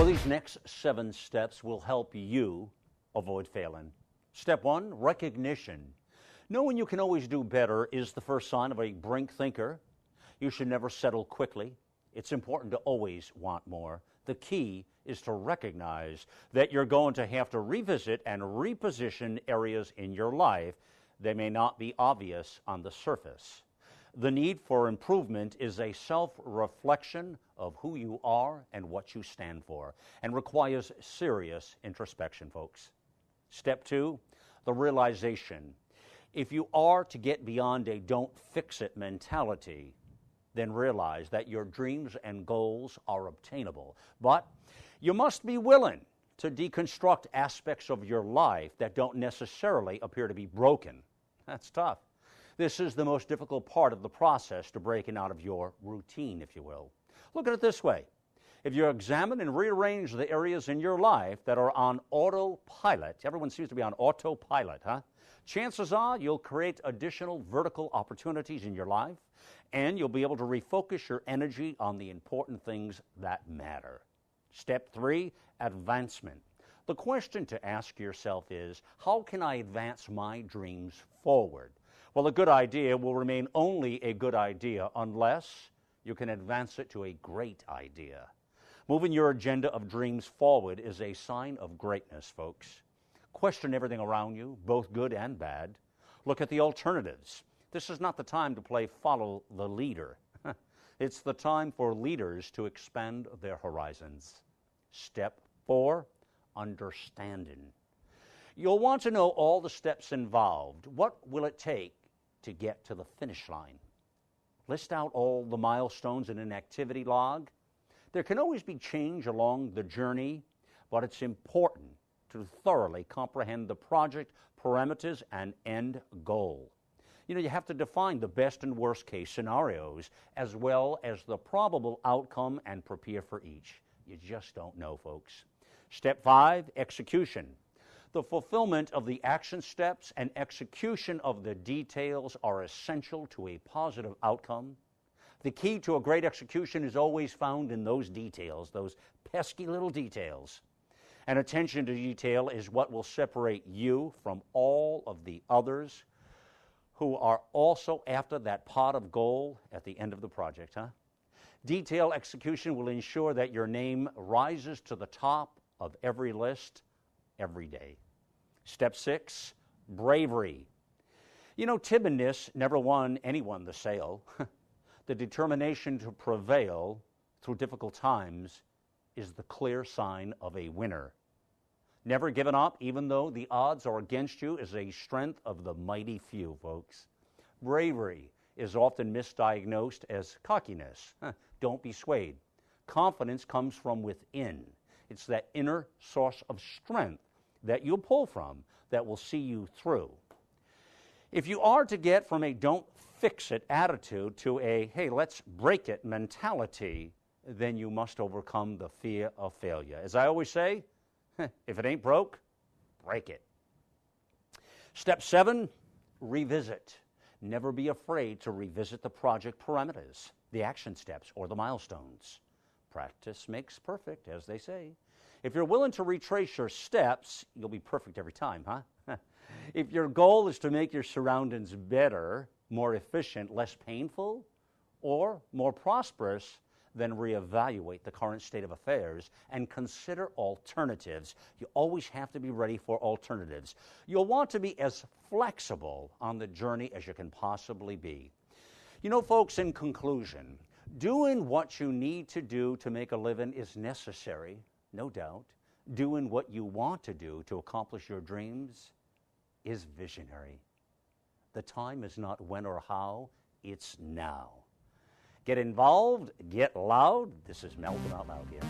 Well, these next 7 steps will help you avoid failing. Step 1, recognition. Knowing you can always do better is the first sign of a brink thinker. You should never settle quickly. It's important to always want more. The key is to recognize that you're going to have to revisit and reposition areas in your life that may not be obvious on the surface. The need for improvement is a self-reflection of who you are and what you stand for, and requires serious introspection, folks. Step 2, the realization. If you are to get beyond a don't fix it mentality, then realize that your dreams and goals are obtainable. But you must be willing to deconstruct aspects of your life that don't necessarily appear to be broken. That's tough. This is the most difficult part of the process to breaking out of your routine, if you will. Look at it this way. If you examine and rearrange the areas in your life that are on autopilot, everyone seems to be on autopilot, huh? Chances are you'll create additional vertical opportunities in your life, and you'll be able to refocus your energy on the important things that matter. Step 3, advancement. The question to ask yourself is, how can I advance my dreams forward? Well, a good idea will remain only a good idea unless you can advance it to a great idea. Moving your agenda of dreams forward is a sign of greatness, folks. Question everything around you, both good and bad. Look at the alternatives. This is not the time to play follow the leader. It's the time for leaders to expand their horizons. Step 4, understanding. You'll want to know all the steps involved. What will it take to get to the finish line? List out all the milestones in an activity log. There can always be change along the journey, but it's important to thoroughly comprehend the project parameters and end goal. You have to define the best and worst case scenarios as well as the probable outcome and prepare for each. You just don't know, folks. Step 5, execution. The fulfillment of the action steps and execution of the details are essential to a positive outcome. The key to a great execution is always found in those details, those pesky little details. And attention to detail is what will separate you from all of the others who are also after that pot of gold at the end of the project, huh? Detail execution will ensure that your name rises to the top of every list every day. Step 6, bravery. Timidness never won anyone the sale. The determination to prevail through difficult times is the clear sign of a winner. Never giving up, even though the odds are against you, is a strength of the mighty few, folks. Bravery is often misdiagnosed as cockiness. Don't be swayed. Confidence comes from within. It's that inner source of strength that you'll pull from that will see you through. If you are to get from a don't fix it attitude to a hey, let's break it mentality, then you must overcome the fear of failure. As I always say, if it ain't broke, break it. Step 7, revisit. Never be afraid to revisit the project parameters, the action steps, or the milestones. Practice makes perfect, as they say. If you're willing to retrace your steps, you'll be perfect every time, huh? If your goal is to make your surroundings better, more efficient, less painful, or more prosperous, then reevaluate the current state of affairs and consider alternatives. You always have to be ready for alternatives. You'll want to be as flexible on the journey as you can possibly be. Folks, in conclusion, doing what you need to do to make a living is necessary, no doubt. Doing what you want to do to accomplish your dreams is visionary. The time is not when or how, it's now. Get involved, get loud. This is Malcolm Out Loud here.